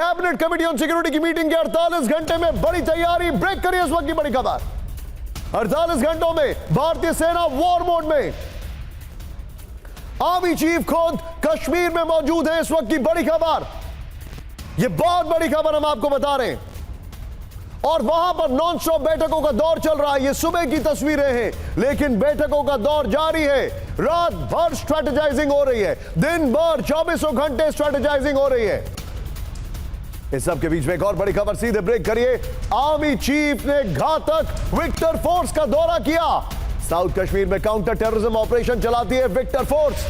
Cabinet committee on security की meeting के 48 घंटे में बड़ी तैयारी। ब्रेक करिए इस वक्त की बड़ी खबर। 48 घंटों में भारतीय सेना वॉर मोड में। आर्मी चीफ खुद कश्मीर में मौजूद है। इस वक्त की बड़ी खबर, यह बहुत बड़ी खबर हम आपको बता रहे हैं। और वहां पर नॉन स्टॉप बैठकों का दौर चल रहा है। ये सुबह की तस्वीरें हैं, लेकिन बैठकों का दौर जारी है। रात भर स्ट्रेटेजाइजिंग हो रही है, दिन भर 24 घंटे स्ट्रेटेजाइजिंग हो रही है। इस सब के बीच में एक और बड़ी खबर, सीधे ब्रेक करिए। आर्मी चीफ ने घातक विक्टर फोर्स का दौरा किया। साउथ कश्मीर में काउंटर टेररिज्म ऑपरेशन चलाती है विक्टर फोर्स।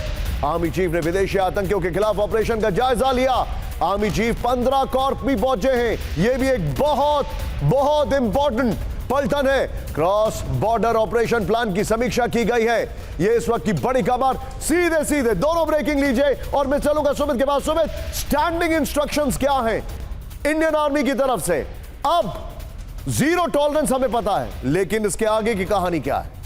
आर्मी चीफ ने विदेशी आतंकियों के खिलाफ ऑपरेशन का जायजा लिया। आर्मी चीफ 15 कॉर्प भी पहुंचे हैं। यह भी एक बहुत इंपॉर्टेंट पलटन है। क्रॉस बॉर्डर ऑपरेशन प्लान की समीक्षा की गई है। यह इस वक्त की बड़ी खबर। सीधे दोनों ब्रेकिंग लीजिए और मैं चलूंगा सुमित के पास। सुमित, स्टैंडिंग इंस्ट्रक्शंस क्या हैं इंडियन आर्मी की तरफ से? अब जीरो टॉलरेंस हमें पता है, लेकिन इसके आगे की कहानी क्या है?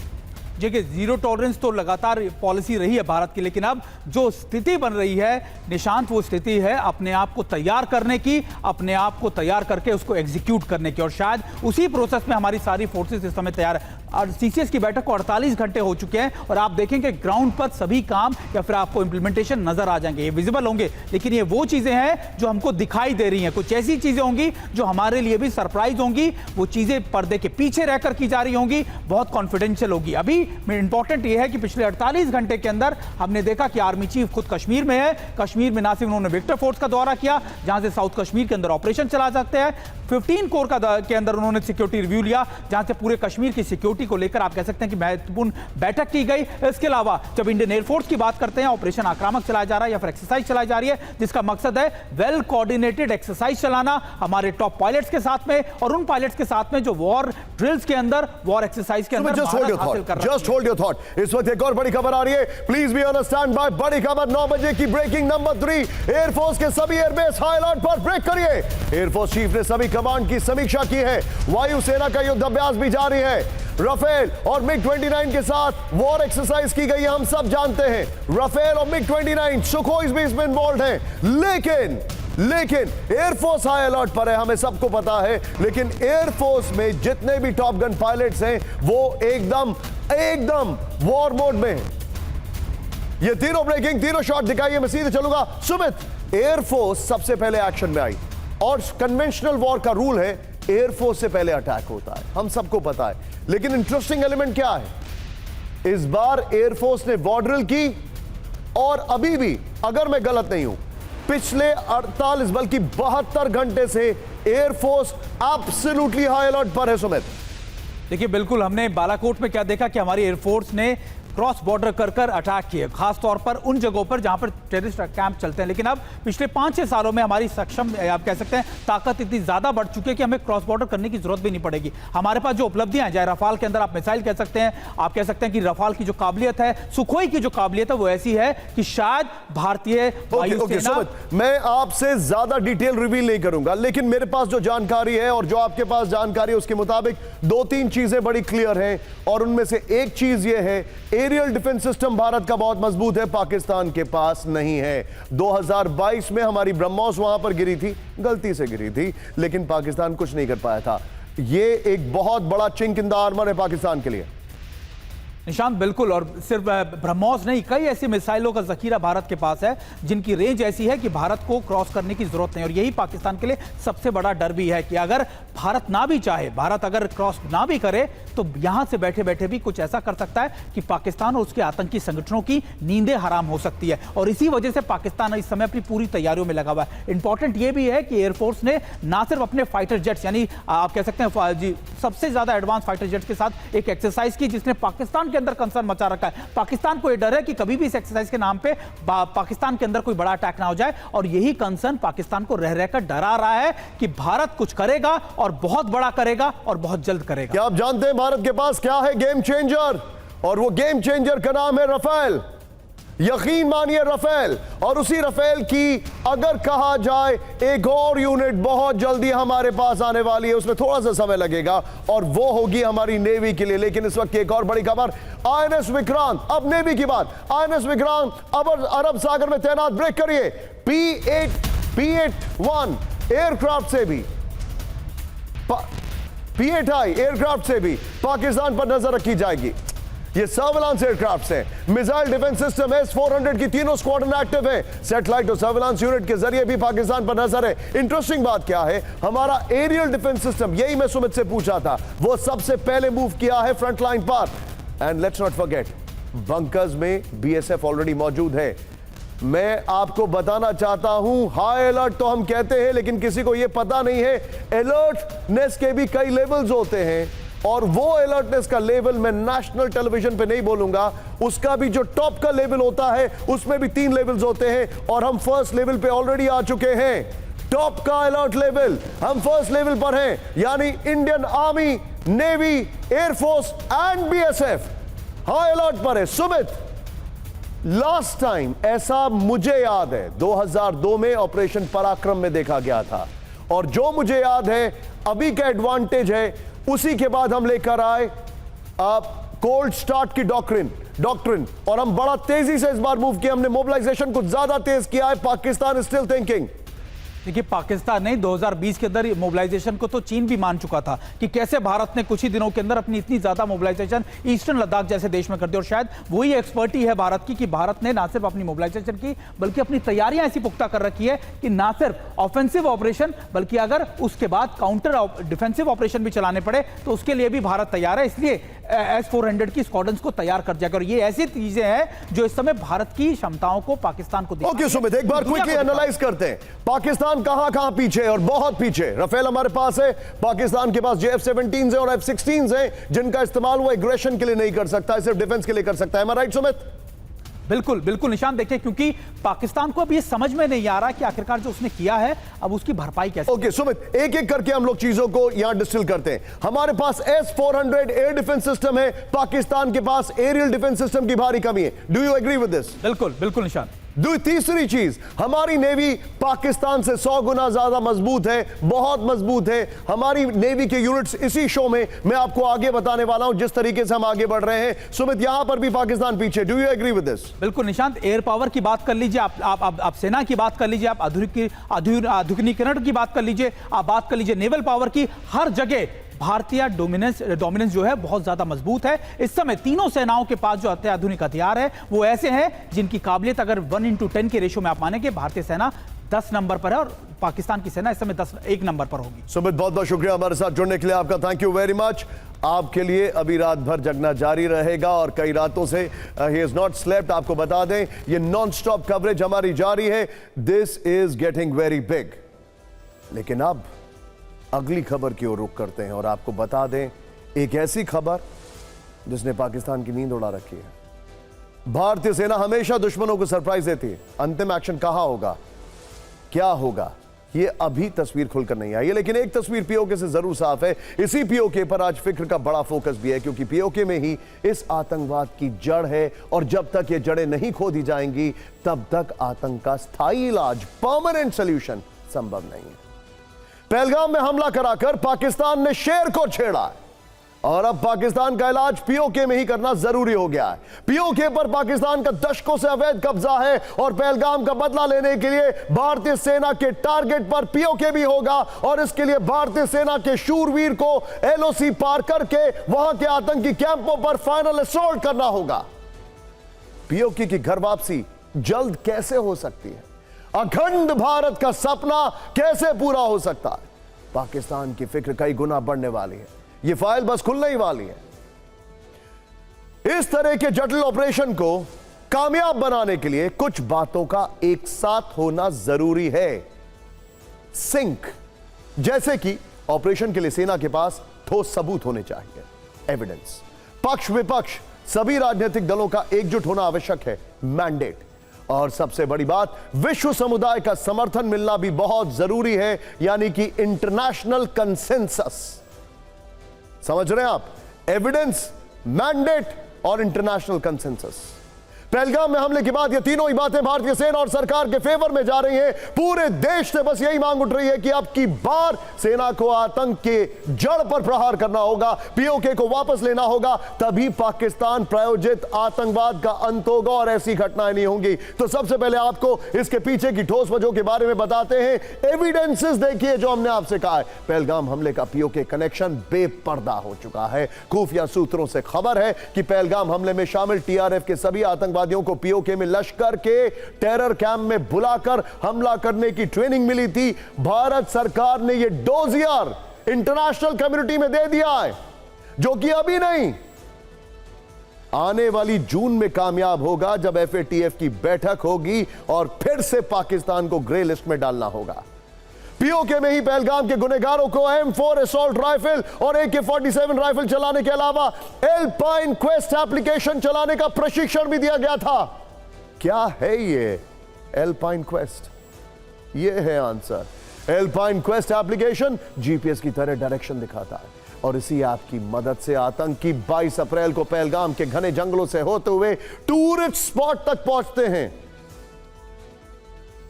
देखिए, जीरो टॉलरेंस तो लगातार पॉलिसी रही है भारत की, लेकिन अब जो स्थिति बन रही है निशांत, वो स्थिति है अपने आप को तैयार करने की, अपने आप को तैयार करके उसको एग्जीक्यूट करने की। और शायद उसी प्रोसेस में हमारी सारी फोर्सेस इस समय तैयार है। और सीसीएस की बैठक को 48 घंटे हो चुके हैं और आप देखेंगे ग्राउंड पर सभी काम या फिर आपको इंप्लीमेंटेशन नजर आ जाएंगे, ये विजिबल होंगे। लेकिन ये वो चीजें हैं जो हमको दिखाई दे रही हैं। कुछ ऐसी चीजें होंगी जो हमारे लिए भी सरप्राइज होंगी। वो चीजें पर्दे के पीछे रहकर की जा रही होंगी, बहुत कॉन्फिडेंशियल होगी। अभी इंपॉर्टेंट यह है कि पिछले 48 घंटे के अंदर हमने देखा कि आर्मी चीफ खुद कश्मीर में है। कश्मीर में ना सिर्फ उन्होंने विक्टर फोर्स का दौरा किया, जहां से साउथ कश्मीर के अंदर ऑपरेशन चला सकते हैं, 15 कोर के अंदर उन्होंने सिक्योरिटी रिव्यू लिया, जहां से पूरे कश्मीर की सिक्योरिटी को लेकर आप कह सकते हैं कि महत्वपूर्ण बैठक की गई। इसके अलावा जब इंडियन एयरफोर्स की बात करते हैं, ऑपरेशन आक्रामक चलाया जा रहा है या फिर एक्सरसाइज चलाई जा रही है, जिसका मकसद है वेल कोऑर्डिनेटेड एक्सरसाइज चलाना हमारे टॉप पायलट्स के साथ में और उन पायलट्स के साथ में जो वॉर ड्रिल्स के अंदर, वॉर एक्सरसाइज के अंदर हासिल कर रहे हैं। Just hold your thought. इस वक्त एक और बड़ी खबर आ रही है, please be on stand by. बड़ी खबर 9 बजे की ब्रेकिंग नंबर 3। एयरफोर्स के सभी एयरबेस हाई अलर्ट पर। ब्रेक करिए। एयरफोर्स चीफ ने सभी कमांड की समीक्षा की है। वायुसेना का युद्धाभ्यास भी जारी है। राफेल और मिग-29 के साथ वॉर एक्सरसाइज की गई है, हम सब जानते हैं। राफेल और मिग-29, सुखोई भी इसमें इन्वॉल्व हैं। लेकिन एयरफोर्स हाई अलर्ट पर है, हमें सबको पता है। लेकिन एयरफोर्स में जितने भी टॉप गन पायलट्स हैं वो एकदम वॉर मोड में है। ये तीनों ब्रेकिंग, तीनों शॉट दिखाइए। मैं सीधे चलूंगा सुमित। एयरफोर्स सबसे पहले एक्शन में आई और कन्वेंशनल वॉर का रूल है एयरफोर्स से पहले अटैक होता है, हम सबको पता है। लेकिन इंटरेस्टिंग एलिमेंट क्या है, इस बार एयरफोर्स ने वॉर ड्रिल की और अभी भी, अगर मैं गलत नहीं हूं, पिछले 48 बल्कि 72 घंटे से एयरफोर्स एब्सोल्युटली हाई अलर्ट पर है। सुमित, देखिए, बिल्कुल हमने बालाकोट में क्या देखा कि हमारी एयरफोर्स ने क्रॉस बॉर्डर कर अटैक किए, खास तौर पर उन जगहों पर जहां पर टेररिस्ट कैंप चलते हैं। लेकिन अब पिछले 5-6 सालों में हमारी सक्षम, आप कह सकते हैं, ताकत इतनी ज्यादा बढ़ चुकी है कि हमें क्रॉस बॉर्डर करने की जरूरत भी नहीं पड़ेगी। हमारे पास जो उपलब्धियां हैं, चाहे रफाल के अंदर आप मिसाइल कह सकते हैं, आप कह सकते हैं कि रफाल की जो काबिलियत है, सुखोई की जो काबिलियत है, वो ऐसी है कि शायद भारतीय वायुसेना। मैं आपसे ज्यादा डिटेल रिवील नहीं करूंगा, लेकिन मेरे पास जो जानकारी है और जो आपके पास जानकारी है उसके मुताबिक 2-3 चीजें बड़ी क्लियर हैं। और उनमें से एक चीज यह है, एरियल डिफेंस सिस्टम भारत का बहुत मजबूत है, पाकिस्तान के पास नहीं है। 2022 में हमारी ब्रह्मोस वहां पर गिरी थी, गलती से गिरी थी, लेकिन पाकिस्तान कुछ नहीं कर पाया था। यह एक बहुत बड़ा चिंक इन द आर्मर है पाकिस्तान के लिए। निशांत, बिल्कुल। और सिर्फ ब्रह्मोस नहीं, कई ऐसी मिसाइलों का जखीरा भारत के पास है जिनकी रेंज ऐसी है कि भारत को क्रॉस करने की जरूरत नहीं। और यही पाकिस्तान के लिए सबसे बड़ा डर भी है कि अगर भारत ना भी चाहे, भारत अगर क्रॉस ना भी करे, तो यहां से बैठे बैठे भी कुछ ऐसा कर सकता है कि पाकिस्तान और उसके आतंकी संगठनों की नींदें हराम हो सकती है। और इसी वजह से पाकिस्तान इस समय अपनी पूरी तैयारियों में लगा हुआ है। इंपॉर्टेंट यह भी है कि एयरफोर्स ने ना सिर्फ अपने फाइटर जेट्स, यानी आप कह सकते हैं सबसे ज्यादा एडवांस फाइटर जेट्स के साथ एक एक्सरसाइज की, जिसने पाकिस्तान के अंदर कंसर्न मचा रखा है। पाकिस्तान को यह डर है कि कभी भी इस एक्सरसाइज के नाम पे पाकिस्तान के अंदर कोई बड़ा अटैक ना हो जाए। और यही कंसर्न पाकिस्तान को रह रहकर डरा रहा है कि भारत कुछ करेगा और बहुत बड़ा करेगा और बहुत जल्द करेगा। क्या आप जानते हैं भारत के पास क्या है गेम चेंजर? और वो गेम चेंजर का नाम है राफेल। यकीन मानिए राफेल। और उसी राफेल की अगर कहा जाए एक और यूनिट बहुत जल्दी हमारे पास आने वाली है, उसमें थोड़ा सा समय लगेगा और वो होगी हमारी नेवी के लिए। लेकिन इस वक्त की एक और बड़ी खबर, आईएनएस विक्रांत। अब नेवी की बात, आईएनएस विक्रांत अब अरब सागर में तैनात। ब्रेक करिए। P-81 एयरक्राफ्ट से भी P-8I एयरक्राफ्ट से भी पाकिस्तान पर नजर रखी जाएगी। ये सर्विलांस एयरक्राफ्ट हैं, मिसाइल डिफेंस सिस्टम S-400 की तीनों स्क्वाड्रन एक्टिव है। सैटेलाइट और सर्विलांस यूनिट के जरिए भी पाकिस्तान पर नजर है। इंटरेस्टिंग बात क्या है, हमारा एरियल डिफेंस सिस्टम, यही मैं सुमित से पूछा था, वो सबसे पहले मूव किया है फ्रंट लाइन पर। And let's not forget, bunkers में BSF ऑलरेडी मौजूद है। मैं आपको बताना चाहता हूं, हाई अलर्ट तो हम कहते हैं, लेकिन किसी को यह पता नहीं है अलर्टनेस के भी कई लेवल्स होते हैं, और वो अलर्टनेस का लेवल मैं नेशनल टेलीविजन पे नहीं बोलूंगा। उसका भी जो टॉप का लेवल होता है उसमें भी 3 लेवल्स होते हैं, और हम फर्स्ट लेवल पे ऑलरेडी आ चुके हैं। टॉप का अलर्ट लेवल हम फर्स्ट लेवल पर हैं, यानी Indian army, navy, air force and BSF high alert पर है। सुमित, लास्ट टाइम ऐसा मुझे याद है 2002 में ऑपरेशन पराक्रम में देखा गया था, और जो मुझे याद है अभी का एडवांटेज है, उसी के बाद हम लेकर आए कोल्ड स्टार्ट की डॉक्ट्रिन, और हम बड़ा तेजी से इस बार मूव किया। हमने मोबिलाइजेशन कुछ ज्यादा तेज किया है। Pakistan still thinking. देखिए, पाकिस्तान नहीं, 2020 के अंदर मोबिलाइजेशन को तो चीन भी मान चुका था कि कैसे भारत ने कुछ ही दिनों के अंदर अपनी इतनी ज्यादा मोबिलाइजेशन ईस्टर्न लद्दाख जैसे देश में कर दी। और शायद वही एक्सपर्टी है भारत की कि भारत ने ना सिर्फ अपनी मोबिलाइजेशन की बल्कि अपनी तैयारियां ऐसी पुख्ता कर रखी है कि ना सिर्फ ऑफेंसिव ऑपरेशन बल्कि अगर उसके बाद काउंटर डिफेंसिव ऑपरेशन भी चलाने पड़े तो उसके लिए भी भारत तैयार है। इसलिए S-400 की स्क्वाड्रन्स को तैयार कर जाएगा, और ये ऐसी चीजें हैं जो इस समय भारत की क्षमताओं को पाकिस्तान को ओके सुमित, एक बार क्विकली एनालाइज करते हैं पाकिस्तान कहां पीछे है, और बहुत पीछे। राफेल हमारे पास है, पाकिस्तान के पास F-17 है और F-16 है, जिनका इस्तेमाल वो एग्रेशन के लिए नहीं कर सकता, सिर्फ डिफेंस के लिए कर सकता है। राइट सुमित? बिल्कुल बिल्कुल निशान, देखिए, क्योंकि पाकिस्तान को अब ये समझ में नहीं आ रहा कि आखिरकार जो उसने किया है अब उसकी भरपाई कैसे। ओके सुमित, एक एक करके हम लोग चीजों को यहां डिस्टिल करते हैं। हमारे पास S-400 एयर डिफेंस सिस्टम है, पाकिस्तान के पास एरियल डिफेंस सिस्टम की भारी कमी है। Do you agree with this? बिल्कुल बिल्कुल निशान। तीसरी चीज, हमारी नेवी पाकिस्तान से 100 गुना ज्यादा मजबूत है, बहुत मजबूत है। हमारी नेवी के यूनिट्स इसी शो में मैं आपको आगे बताने वाला हूं, जिस तरीके से हम आगे बढ़ रहे हैं। सुमित, यहां पर भी पाकिस्तान पीछे। Do you agree with this? बिल्कुल निशांत, एयर पावर की बात कर लीजिए, आप सेना की बात कर लीजिए, आप आधुनिकीकरण की बात कर लीजिए, आप बात कर लीजिए नेवल पावर की, हर जगह भारतीय डोमिनेंस जो है बहुत ज्यादा मजबूत है। इस समय तीनों सेनाओं के पास जो अत्याधुनिक हथियार है वो ऐसे हैं जिनकी काबिलियत अगर 1:10 के रेशो में आप मानेंगे, भारतीय सेना 10 नंबर पर है और पाकिस्तान की सेना इस समय 1 नंबर पर होगी। सुमित, बहुत बहुत शुक्रिया हमारे साथ जुड़ने के लिए आपका, थैंक यू वेरी मच। आपके लिए अभी रात भर जगना जारी रहेगा, और कई रातों से ही इज नॉट स्लेप्ट। आपको बता दें, ये नॉन स्टॉप कवरेज हमारी जारी है। This is getting very big. लेकिन अब अगली खबर की ओर रुख करते हैं, और आपको बता दें एक ऐसी खबर जिसने पाकिस्तान की नींद उड़ा रखी है। भारतीय सेना हमेशा दुश्मनों को सरप्राइज देती है। अंतिम एक्शन कहां होगा, क्या होगा, ये अभी तस्वीर खुलकर नहीं आई है, लेकिन एक तस्वीर पीओके से जरूर साफ है। इसी पीओके पर आज फिक्र का बड़ा फोकस भी है, क्योंकि पीओके में ही इस आतंकवाद की जड़ है, और जब तक ये जड़ें नहीं खोदी जाएंगी तब तक आतंक का स्थायी इलाज, परमानेंट सॉल्यूशन संभव नहीं है। पहलगाम में हमला कराकर पाकिस्तान ने शेर को छेड़ा है, और अब पाकिस्तान का इलाज पीओके में ही करना जरूरी हो गया है। पीओके पर पाकिस्तान का दशकों से अवैध कब्जा है, और पहलगाम का बदला लेने के लिए भारतीय सेना के टारगेट पर पीओके भी होगा, और इसके लिए भारतीय सेना के शूरवीर को LOC पार करके वहां के आतंकी कैंपों पर फाइनल असॉल्ट करना होगा। पीओके की घर वापसी जल्द कैसे हो सकती है, अखंड भारत का सपना कैसे पूरा हो सकता है, पाकिस्तान की फिक्र कई गुना बढ़ने वाली है। यह फाइल बस खुलने ही वाली है। इस तरह के जटिल ऑपरेशन को कामयाब बनाने के लिए कुछ बातों का एक साथ होना जरूरी है। सिंक, जैसे कि ऑपरेशन के लिए सेना के पास ठोस सबूत होने चाहिए, एविडेंस। पक्ष विपक्ष सभी राजनीतिक दलों का एकजुट होना आवश्यक है, मैंडेट। और सबसे बड़ी बात, विश्व समुदाय का समर्थन मिलना भी बहुत जरूरी है, यानी कि इंटरनेशनल कंसेंसस। समझ रहे हैं आप? एविडेंस, मैंडेट और इंटरनेशनल कंसेंसस। पहलगाम में हमले के बाद ये तीनों ही बातें भारतीय सेना और सरकार के फेवर में जा रही हैं। पूरे देश से बस यही मांग उठ रही है कि अब की बार सेना को आतंक के जड़ पर प्रहार करना होगा, पीओके को वापस लेना होगा, तभी पाकिस्तान प्रायोजित आतंकवाद का अंत होगा और ऐसी घटनाएं नहीं होंगी। तो सबसे पहले आपको इसके पीछे की ठोस वजहों के बारे में बताते हैं। एविडेंसेस देखिए जो हमने आपसे कहा है। पहलगाम हमले का पीओके कनेक्शन बेपर्दा हो चुका है। खुफिया सूत्रों से खबर है कि पहलगाम हमले में शामिल टीआरएफ के सभी आतंकवादियों को पीओके में लश्कर के टेरर कैंप में बुलाकर हमला करने की ट्रेनिंग मिली थी। भारत सरकार ने यह डोजियर इंटरनेशनल कम्युनिटी में दे दिया है, जो कि अभी नहीं, आने वाली जून में कामयाब होगा जब एफएटीएफ की बैठक होगी और फिर से पाकिस्तान को ग्रे लिस्ट में डालना होगा। पीओके में ही पहलगाम के गुनहगारों को M4 असॉल्ट राइफल और AK-47 राइफल चलाने के अलावा एल्पाइन क्वेस्ट एप्लीकेशन चलाने का प्रशिक्षण भी दिया गया था। क्या है ये एल्पाइन क्वेस्ट? ये है answer. Alpine quest application GPS की तरह डायरेक्शन दिखाता है और इसी ऐप की मदद से आतंकी 22 अप्रैल को पहलगाम के घने जंगलों से होते हुए टूरिस्ट स्पॉट तक पहुंचते हैं।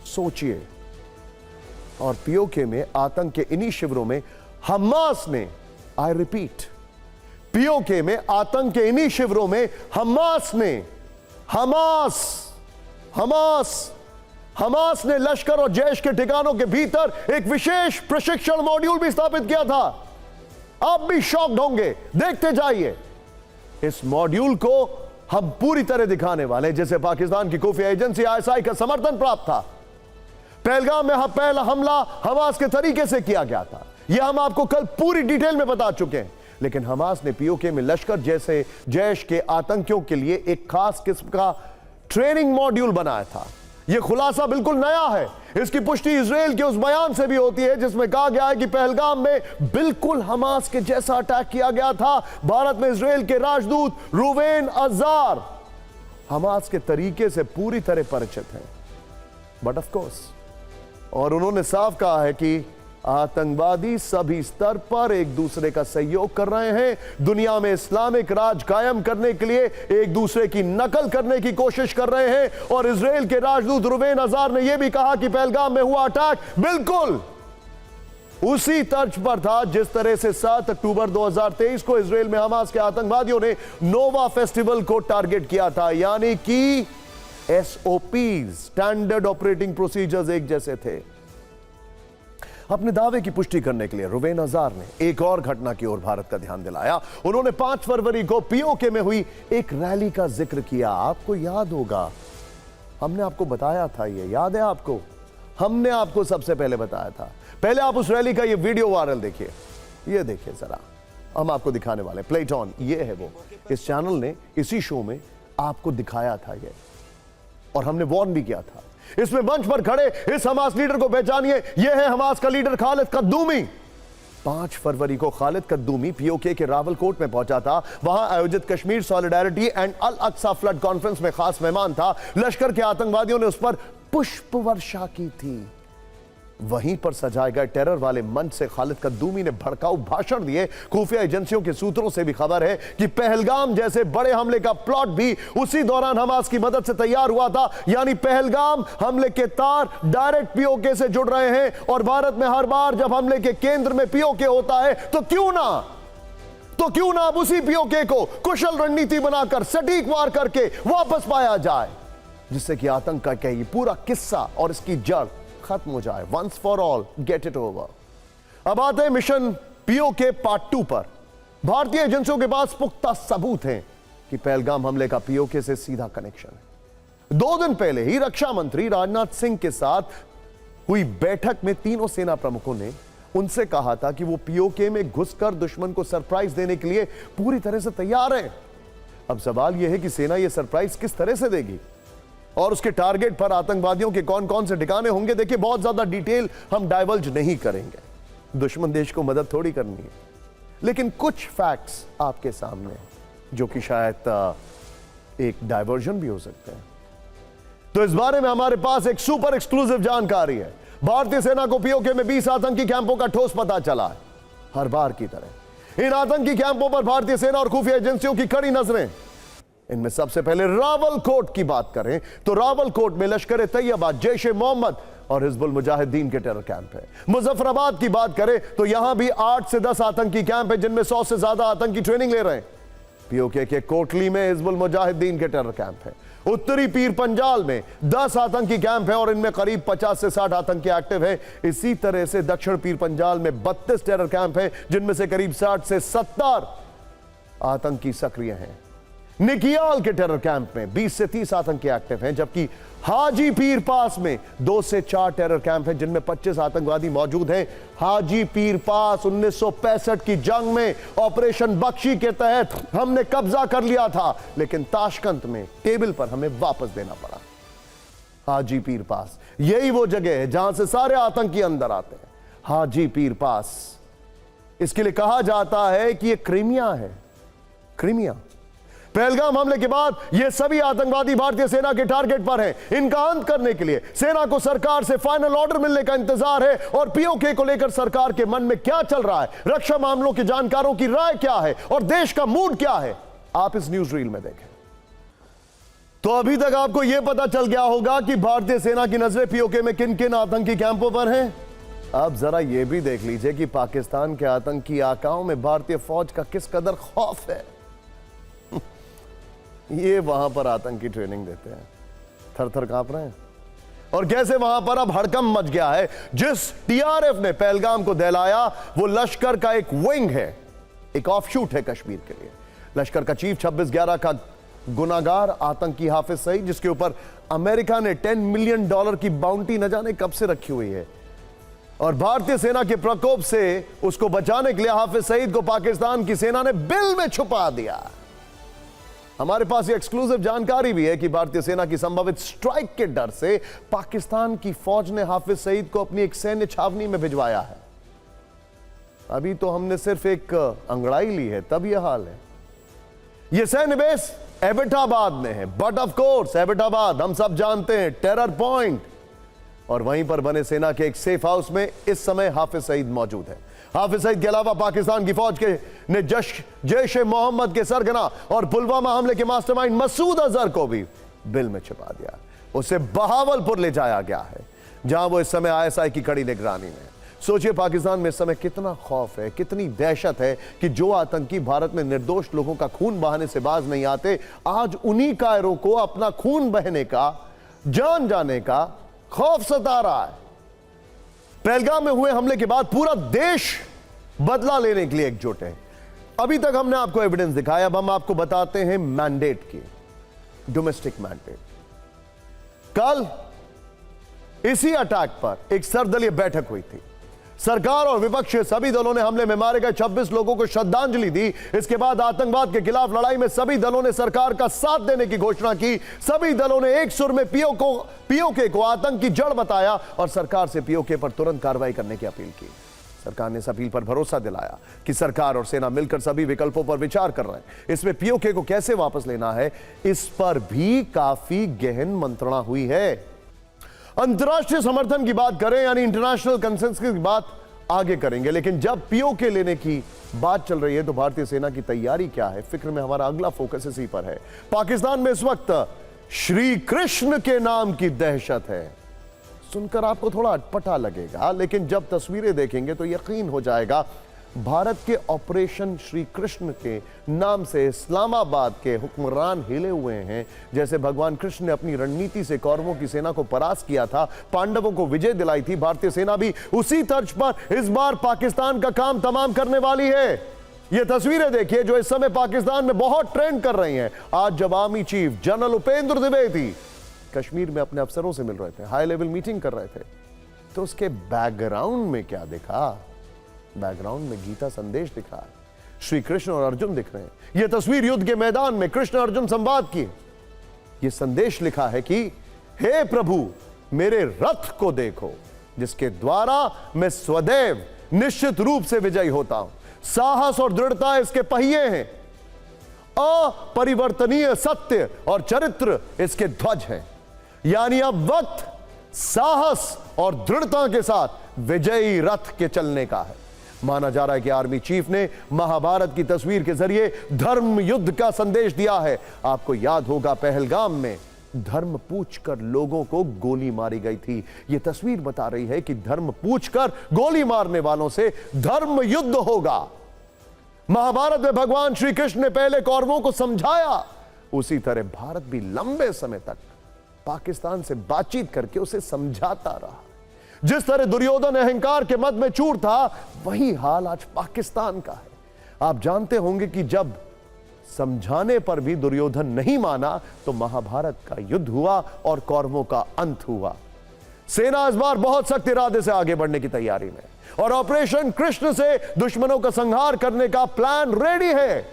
सोचिए, और पीओके में आतंक के इन्हीं शिविरों में हमास ने, आई रिपीट, पीओके में आतंक के इन्हीं शिविरों में हमास ने लश्कर और जैश के ठिकानों के भीतर एक विशेष प्रशिक्षण मॉड्यूल भी स्थापित किया था। आप भी शॉक्ड होंगे, देखते जाइए। इस मॉड्यूल को हम पूरी तरह दिखाने वाले, जैसे पाकिस्तान की खुफिया एजेंसी आईएसआई का समर्थन प्राप्त था। पहलगाम में पहला हमला हमास के तरीके से किया गया था, यह हम आपको कल पूरी डिटेल में बता चुके हैं। लेकिन हमास ने पीओके में लश्कर जैसे जैश के आतंकियों के लिए एक खास किस्म का ट्रेनिंग मॉड्यूल बनाया था। यह खुलासा बिल्कुल नया है। इसकी पुष्टि इजराइल के उस बयान से भी होती है जिसमें कहा गया है कि पहलगाम में बिल्कुल हमास के जैसा अटैक किया गया था। भारत में इजराइल के राजदूत रूवेन अजार हमास के तरीके से पूरी तरह परिचित हैं, बट ऑफ कोर्स, और उन्होंने साफ कहा है कि आतंकवादी सभी स्तर पर एक दूसरे का सहयोग कर रहे हैं, दुनिया में इस्लामिक राज कायम करने के लिए एक दूसरे की नकल करने की कोशिश कर रहे हैं। और इजराइल के राजदूत रूवेन अजार ने यह भी कहा कि पहलगाम में हुआ अटैक बिल्कुल उसी तर्ज पर था जिस तरह से 7 अक्टूबर 2023 को इजराइल में हमास के आतंकवादियों ने नोवा फेस्टिवल को टारगेट किया था। यानी कि SOPs, स्टैंडर्ड ऑपरेटिंग प्रोसीजर्स, एक जैसे थे। अपने दावे की पुष्टि करने के लिए रूवेन अजार ने एक और घटना की ओर भारत का ध्यान दिलाया। उन्होंने 5 फरवरी को पीओके में हुई एक रैली का जिक्र किया। आपको याद होगा, हमने आपको बताया था, ये याद है आपको? हमने आपको सबसे पहले बताया था। पहले आप उस रैली का ये वीडियो वायरल देखिए, ये देखिए जरा, हम आपको दिखाने वाले। प्ले इट ऑन, ये है वो। इस चैनल ने इसी शो में आपको दिखाया था ये, और हमने वार्न भी किया था। इसमें मंच पर खड़े इस हमास लीडर को पहचानिए, यह है हमास का लीडर खालिद कद्दूमी। 5 फरवरी को खालिद कद्दूमी पीओके के रावलकोट में पहुंचा था। वहां आयोजित Kashmir solidarity and Al Aqsa flood conference में खास मेहमान था। लश्कर के आतंकवादियों ने उस पर पुष्प वर्षा की थी। वहीं पर सजाए गए टेरर वाले मंच से खालिद कद्दूमी ने भड़काऊ भाषण दिए। खुफिया एजेंसियों के सूत्रों से भी खबर है कि पहलगाम जैसे बड़े हमले का प्लॉट भी उसी दौरान हमास की मदद से तैयार हुआ था। यानी पहलगाम हमले के तार डायरेक्ट पीओके से जुड़ रहे हैं। और भारत में हर बार जब हमले के केंद्र में पीओके होता है तो क्यों ना अब उसी पीओके को कुशल रणनीति बनाकर सटीक वार करके वापस पाया जाए, जिससे कि आतंक का ये पूरा किस्सा और इसकी जड़ खत्म हो जाए, once for all, get it over. अब आते हैं मिशन पीओके पार्ट 2 पर। भारतीय एजेंसियों के पास पुख्ता सबूत हैं कि पहलगाम हमले का पीओके से सीधा कनेक्शन है। 2 दिन पहले ही रक्षा मंत्री राजनाथ सिंह के साथ हुई बैठक में तीनों सेना प्रमुखों ने उनसे कहा था कि वो पीओके में घुसकर दुश्मन को सरप्राइज देने के लिए पूरी तरह से तैयार है। अब सवाल यह है कि सेना यह सरप्राइज किस तरह से देगी और उसके टारगेट पर आतंकवादियों के कौन कौन से ठिकाने होंगे। देखिए, बहुत ज्यादा डिटेल हम डाइवर्ज नहीं करेंगे, दुश्मन देश को मदद थोड़ी करनी है, लेकिन कुछ फैक्ट्स आपके सामने हैं जो कि शायद एक डाइवर्जन भी हो सकते हैं। तो इस बारे में हमारे पास एक सुपर एक्सक्लूसिव जानकारी है। भारतीय सेना को पीओके में 20 आतंकी कैंपों का ठोस पता चला है। हर बार की तरह इन आतंकी कैंपों पर भारतीय सेना और खुफिया एजेंसियों की कड़ी नजरें। इनमें सबसे पहले रावलकोट की बात करें तो रावलकोट में लश्कर तैयबा, जैश ए मोहम्मद और हिजबुल मुजाहिदीन के टेरर कैंप है। मुजफ्फराबाद की बात करें तो यहां भी 8 से 10 आतंकी कैंप है, जिनमें 100 से ज्यादा आतंकी ट्रेनिंग ले रहे हैं। पीओके के कोटली में हिजबुल मुजाहिदीन के टेरर कैंप है। उत्तरी पीर पंजाल में 10 आतंकी कैंप है और इनमें करीब 50 से 60 आतंकी एक्टिव है। इसी तरह से दक्षिण पीर पंजाल में 32 टेरर कैंप है, जिनमें से करीब 60 से 70 आतंकी सक्रिय हैं। निकियाल के टेरर कैंप में 20 से 30 आतंकी एक्टिव हैं, जबकि हाजी पीर पास में 2 से 4 टेरर कैंप हैं, जिनमें 25 आतंकवादी मौजूद हैं। हाजी पीर पास 1965 की जंग में ऑपरेशन बख्शी के तहत हमने कब्जा कर लिया था, लेकिन ताशकंद में टेबल पर हमें वापस देना पड़ा। हाजी पीर पास यही वो जगह है जहां से सारे आतंकी अंदर आते हैं। हाजी पीर पास, इसके लिए कहा जाता है कि यह क्रीमिया है। क्रीमिया। पहलगाम हमले के बाद ये सभी आतंकवादी भारतीय सेना के टारगेट पर हैं। इनका अंत करने के लिए सेना को सरकार से फाइनल ऑर्डर मिलने का इंतजार है। और पीओके को लेकर सरकार के मन में क्या चल रहा है, रक्षा मामलों के जानकारों की राय क्या है और देश का मूड क्या है, आप इस न्यूज रील में देखें। तो अभी तक आपको यह पता चल गया होगा कि भारतीय सेना की नजरें पीओके में किन किन आतंकी कैंपों पर हैं। अब जरा यह भी देख लीजिए कि पाकिस्तान के आतंकी आकाओं में भारतीय फौज का किस कदर खौफ है। ये वहां पर आतंकी ट्रेनिंग देते हैं, थर थर कांप रहे हैं। और कैसे वहां पर अब हड़कंप मच गया है। जिस टीआरएफ ने पहलगाम को दहलाया वो लश्कर का एक विंग है, एक ऑफशूट है कश्मीर के लिए। लश्कर का चीफ 26/11 का गुनाहगार आतंकी हाफिज सईद, जिसके ऊपर अमेरिका ने $10 मिलियन की बाउंटी न जाने कब से रखी हुई है। और भारतीय सेना के प्रकोप से उसको बचाने के लिए हाफिज सईद को पाकिस्तान की सेना ने बिल में छुपा दिया। हमारे पास ये एक्सक्लूसिव जानकारी भी है कि भारतीय सेना की संभावित स्ट्राइक के डर से पाकिस्तान की फौज ने हाफिज सईद को अपनी एक सैन्य छावनी में भिजवाया है। अभी तो हमने सिर्फ एक अंगड़ाई ली है, तब यह हाल है। यह सैन्य बेस एबटाबाद में है, बट ऑफ कोर्स एबटाबाद हम सब जानते हैं टेरर पॉइंट। और वहीं पर बने सेना के एक सेफ हाउस में इस समय हाफिज सईद मौजूद है। हाफिज सईद के अलावा पाकिस्तान की फौज के ने जैश ए मोहम्मद के सरगना और पुलवामा हमले के मास्टरमाइंड मसूद अजहर को भी बिल में छिपा दिया। उसे बहावलपुर ले जाया गया है, जहां वो इस समय आईएसआई की कड़ी निगरानी में। सोचिए पाकिस्तान में इस समय कितना खौफ है, कितनी दहशत है कि जो आतंकी भारत में निर्दोष लोगों का खून बहाने से बाज नहीं आते, आज उन्हीं कायरों को अपना खून बहने का, जान जाने का खौफ सता रहा है। पहलगाम में हुए हमले के बाद पूरा देश बदला लेने के लिए एकजुट है। अभी तक हमने आपको एविडेंस दिखाया, अब हम आपको बताते हैं मैंडेट की, डोमेस्टिक मैंडेट। कल इसी अटैक पर एक सर्वदलीय बैठक हुई थी। सरकार और विपक्ष सभी दलों ने हमले में मारे गए 26 लोगों को श्रद्धांजलि दी। इसके बाद आतंकवाद के खिलाफ लड़ाई में सभी दलों ने सरकार का साथ देने की घोषणा की। सभी दलों ने एक सुर में पीओके को आतंक की जड़ बताया और सरकार से पीओके पर तुरंत कार्रवाई करने की अपील की। सरकार ने इस अपील पर भरोसा दिलाया कि सरकार और सेना मिलकर सभी विकल्पों पर विचार कर रहे हैं। इसमें पीओके को कैसे वापस लेना है, इस पर भी काफी गहन मंत्रणा हुई है। अंतर्राष्ट्रीय समर्थन की बात करें, यानी इंटरनेशनल कंसेंसस की बात आगे करेंगे, लेकिन जब पीओके लेने की बात चल रही है तो भारतीय सेना की तैयारी क्या है, फिक्र में हमारा अगला फोकस इसी पर है। पाकिस्तान में इस वक्त श्री कृष्ण के नाम की दहशत है। सुनकर आपको थोड़ा अटपटा लगेगा, लेकिन जब तस्वीरें देखेंगे तो यकीन हो जाएगा। भारत के ऑपरेशन श्री कृष्ण के नाम से इस्लामाबाद के हुक्मरान हिले हुए हैं। जैसे भगवान कृष्ण ने अपनी रणनीति से कौरवों की सेना को परास्त किया था, पांडवों को विजय दिलाई थी, भारतीय सेना भी उसी तर्ज पर इस बार पाकिस्तान का काम तमाम करने वाली है। ये तस्वीरें देखिए जो इस समय पाकिस्तान में बहुत ट्रेंड कर रही हैं। आज जब army chief general Upendra Dwivedi Kashmir में अपने अफसरों से मिल रहे थे, हाई लेवल मीटिंग कर रहे थे, तो उसके बैकग्राउंड में क्या दिखा? बैकग्राउंड में गीता संदेश दिखा है, श्री कृष्ण और अर्जुन दिख रहे हैं। यह तस्वीर युद्ध के मैदान में कृष्ण अर्जुन संवाद की। यह संदेश लिखा है कि हे प्रभु, मेरे रथ को देखो जिसके द्वारा मैं स्वदैव निश्चित रूप से विजयी होता हूं। साहस और दृढ़ता इसके पहिए हैं, अपरिवर्तनीय सत्य और चरित्र इसके ध्वज हैं। यानी अब वक्त साहस और दृढ़ता के साथ विजयी रथ के चलने का है। माना जा रहा है कि आर्मी चीफ ने महाभारत की तस्वीर के जरिए धर्म युद्ध का संदेश दिया है। आपको याद होगा पहलगाम में धर्म पूछकर लोगों को गोली मारी गई थी। यह तस्वीर बता रही है कि धर्म पूछकर गोली मारने वालों से धर्म युद्ध होगा। महाभारत में भगवान श्री कृष्ण ने पहले कौरवों को समझाया, उसी तरह भारत भी लंबे समय तक पाकिस्तान से बातचीत करके उसे समझाता रहा। जिस तरह दुर्योधन अहंकार के मद में चूर था, वही हाल आज पाकिस्तान का है। आप जानते होंगे कि जब समझाने पर भी दुर्योधन नहीं माना तो महाभारत का युद्ध हुआ और कौरवों का अंत हुआ। सेना इस बार बहुत सख्त इरादे से आगे बढ़ने की तैयारी में और ऑपरेशन कृष्ण से दुश्मनों का संहार करने का प्लान रेडी है।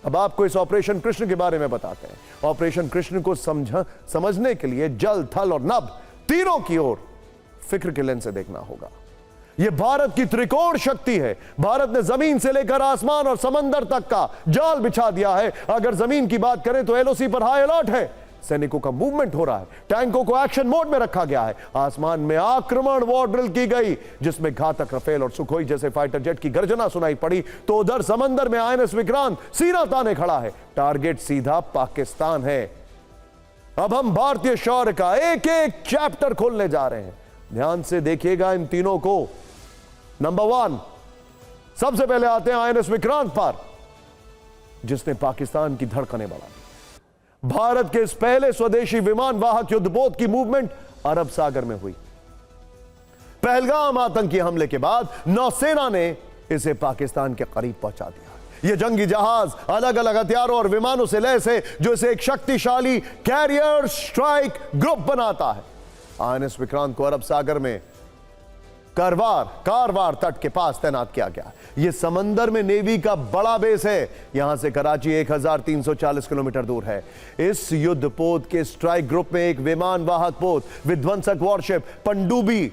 अब आपको इस ऑपरेशन कृष्ण के बारे में बताते हैं। ऑपरेशन कृष्ण को समझने के लिए जल, थल और नभ तीनों की ओर फिक्र के लेंस से देखना होगा। यह भारत की त्रिकोण शक्ति है। भारत ने जमीन से लेकर आसमान और समंदर तक का जाल बिछा दिया है। अगर जमीन की बात करें तो एलओसी पर हाई अलर्ट है। सैनिकों का मूवमेंट हो रहा है, टैंकों को एक्शन मोड में रखा गया है। आसमान में आक्रमण वॉर ड्रिल की गई, जिसमें घातक रफेल और सुखोई जैसे फाइटर जेट की गर्जना सुनाई पड़ी। तो उधर समंदर में आईएनएस विक्रांत सीना ताने खड़ा है। टारगेट सीधा पाकिस्तान है। अब हम भारतीय शौर्य का एक एक चैप्टर खोलने जा रहे हैं। ध्यान से देखिएगा इन तीनों को। नंबर 1, सबसे पहले आते हैं आईएनएस विक्रांत पर, जिसने पाकिस्तान की धड़कनें बढ़ा दी। भारत के इस पहले स्वदेशी विमान वाहक युद्धपोत की मूवमेंट अरब सागर में हुई। पहलगाम आतंकी हमले के बाद नौसेना ने इसे पाकिस्तान के करीब पहुंचा दिया। यह जंगी जहाज अलग अलग हथियारों और विमानों से लैस है, जो इसे एक शक्तिशाली कैरियर स्ट्राइक ग्रुप बनाता है। आईएनएस विक्रांत को अरब सागर में कारवार तट के पास तैनात किया गया। यह समंदर में नेवी का बड़ा बेस है। यहां से कराची 1340 किलोमीटर दूर है। इस युद्धपोत के स्ट्राइक ग्रुप में एक विमान वाहक पोत, विध्वंसक वॉरशिप, पनडुब्बी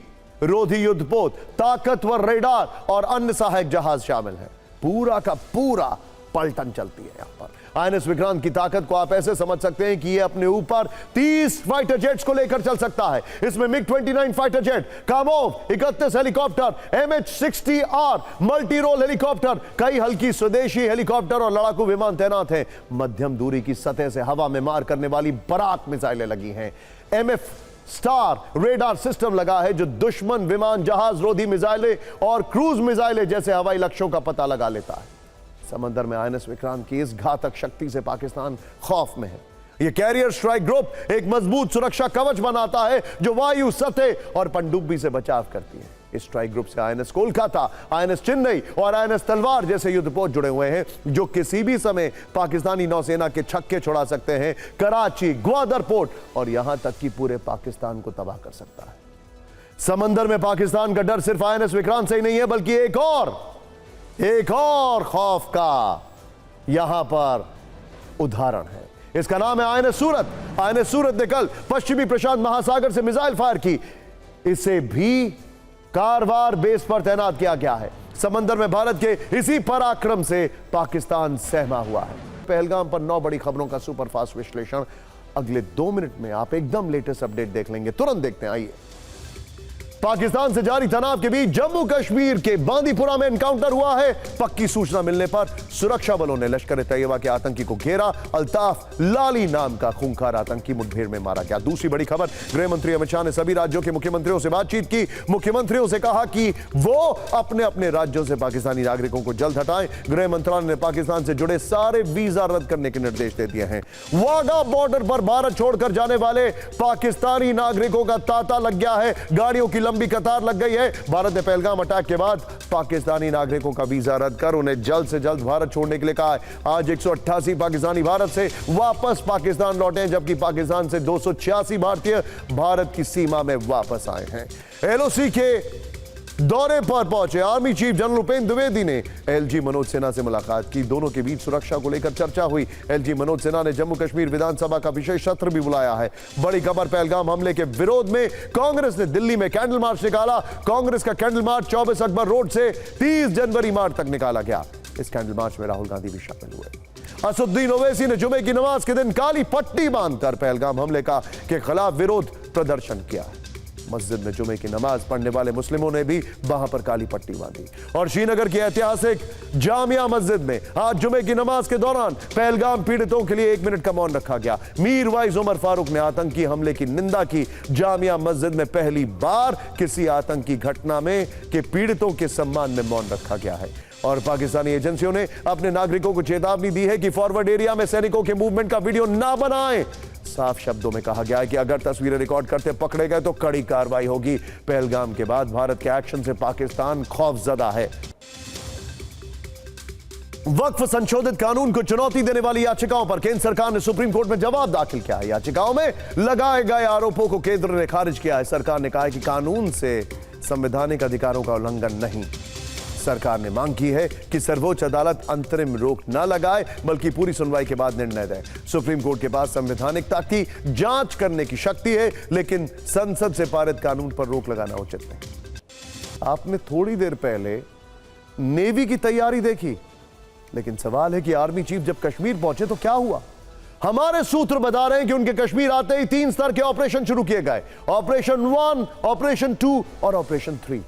रोधी युद्धपोत, ताकतवर रेडार और अन्य सहायक जहाज शामिल है। पूरा का पूरा पलटन चलती है यहां पर। आईएनएस विक्रांत की ताकत को आप ऐसे समझ सकते हैं कि यह अपने ऊपर 30 फाइटर जेट्स को लेकर चल सकता है। इसमें मिग-29 fighter jet, Kamov 31 helicopter, MH-60R multi role helicopter, कई हल्की स्वदेशी हेलीकॉप्टर और लड़ाकू विमान तैनात हैं। मध्यम दूरी की सतह से हवा में मार करने वाली बराक मिसाइलें लगी हैं। MF स्टार रेडार सिस्टम लगा है, जो दुश्मन विमान, जहाज रोधी मिसाइलें और क्रूज मिसाइलें जैसे हवाई लक्ष्यों का पता लगा लेता है। समंदर में आईएनएस विक्रांत की इस घातक शक्ति से पाकिस्तान खौफ में है। यह कैरियर स्ट्राइक ग्रुप एक मजबूत सुरक्षा कवच बनाता है, जो वायु, सतह और पनडुब्बी से बचाव करती है। इस स्ट्राइक ग्रुप से आईएनएस कोलकाता, आईएनएस चेन्नई और आईएनएस तलवार जैसे युद्धपोत जुड़े हुए हैं, जो किसी भी समय पाकिस्तानी नौसेना के छक्के छुड़ा सकते हैं। कराची, ग्वादर पोर्ट और यहां तक कि पूरे पाकिस्तान को तबाह कर सकता है। समंदर में पाकिस्तान का डर सिर्फ आईएनएस विक्रांत से ही नहीं है, बल्कि एक और खौफ का यहां पर उदाहरण है। इसका नाम है आईएनएस सूरत। आईएनएस सूरत ने कल पश्चिमी प्रशांत महासागर से मिसाइल फायर की। इसे भी कारवार बेस पर तैनात किया गया है। समंदर में भारत के इसी पराक्रम से पाकिस्तान सहमा हुआ है। पहलगाम पर 9 बड़ी खबरों का सुपरफास्ट विश्लेषण अगले 2 मिनट में आप एकदम लेटेस्ट अपडेट देख लेंगे। तुरंत देखते हैं, आइए। पाकिस्तान से जारी तनाव के बीच जम्मू कश्मीर के बांदीपुरा में एनकाउंटर हुआ है। पक्की सूचना मिलने पर सुरक्षा बलों ने लश्कर ए तैयबा के आतंकी को घेरा। अल्ताफ लाली नाम का खूंखार आतंकी मुठभेड़ में मारा गया। दूसरी बड़ी खबर, गृह मंत्री अमित शाह ने सभी राज्यों के मुख्यमंत्रियों से बातचीत की। मुख्यमंत्रियों से कहा कि वो अपने अपने राज्यों से पाकिस्तानी नागरिकों को जल्द हटाएं। गृह मंत्रालय ने पाकिस्तान से जुड़े सारे वीजा रद्द करने के निर्देश दे दिए हैं। वाघा बॉर्डर पर भारत छोड़कर जाने वाले पाकिस्तानी नागरिकों का तांता लग गया है। गाड़ियों की लंबी कतार लग गई है। भारत ने पहलगाम अटैक के बाद पाकिस्तानी नागरिकों का वीजा रद्द कर उन्हें जल्द से जल्द भारत छोड़ने के लिए कहा है। आज 188 पाकिस्तानी भारत से वापस पाकिस्तान लौटे, जबकि पाकिस्तान से 286 भारतीय भारत की सीमा में वापस आए हैं। एलओसी के दौरे पर पहुंचे army chief general Upendra Dwivedi ने एलजी मनोज सिन्हा से मुलाकात की। दोनों के बीच सुरक्षा को लेकर चर्चा हुई। एलजी मनोज सिन्हा ने जम्मू कश्मीर विधानसभा का विशेष सत्र भी बुलाया है। बड़ी खबर, पहलगाम हमले के विरोध में कांग्रेस ने दिल्ली में कैंडल मार्च निकाला। कांग्रेस का कैंडल मार्च 24 अकबर रोड से 30 जनवरी मार्च तक निकाला गया। इस कैंडल मार्च में राहुल गांधी भी शामिल हुए। असदुद्दीन ओवैसी ने जुमे की नमाज के दिन काली पट्टी बांधकर पहलगाम हमले के खिलाफ विरोध प्रदर्शन किया। मस्जिद में जुमे की नमाज पढ़ने वाले मुस्लिमों ने भी वहां पर काली पट्टी बांधी। और श्रीनगर की ऐतिहासिक जामिया मस्जिद में आज जुमे की नमाज के दौरान पहलगाम पीड़ितों के लिए 1 मिनट का मौन रखा गया। मीर वाइज उमर फारूक ने आतंकी हमले की निंदा की। जामिया मस्जिद में पहली बार किसी आतंकी घटना में के पीड़ितों के सम्मान में मौन रखा गया है। और पाकिस्तानी एजेंसियों ने अपने नागरिकों को चेतावनी दी है कि फॉरवर्ड एरिया में सैनिकों के मूवमेंट का वीडियो ना बनाएं। साफ शब्दों में कहा गया है कि अगर तस्वीरें रिकॉर्ड करते पकड़े गए तो कड़ी कार्रवाई होगी। पहलगाम के बाद भारत के एक्शन से पाकिस्तान खौफजदा है। वक्फ संशोधित कानून को चुनौती देने वाली याचिकाओं पर केंद्र सरकार ने सुप्रीम कोर्ट में जवाब दाखिल किया है। याचिकाओं में लगाए गए आरोपों को केंद्र ने खारिज किया है। सरकार ने कहा है कि कानून से संवैधानिक अधिकारों का उल्लंघन नहीं। सरकार ने मांग की है कि सर्वोच्च अदालत अंतरिम रोक न लगाए बल्कि पूरी सुनवाई के बाद निर्णय दे। सुप्रीम कोर्ट के पास संवैधानिकता की जांच करने की शक्ति है, लेकिन संसद से पारित कानून पर रोक लगाना उचित नहीं। आपने थोड़ी देर पहले नेवी की तैयारी देखी, लेकिन सवाल है कि आर्मी चीफ जब कश्मीर पहुंचे तो क्या हुआ? हमारे सूत्र बता रहे हैं कि उनके कश्मीर आते ही 3 स्तर के ऑपरेशन शुरू किए गए। ऑपरेशन 1, ऑपरेशन 2 और ऑपरेशन 3।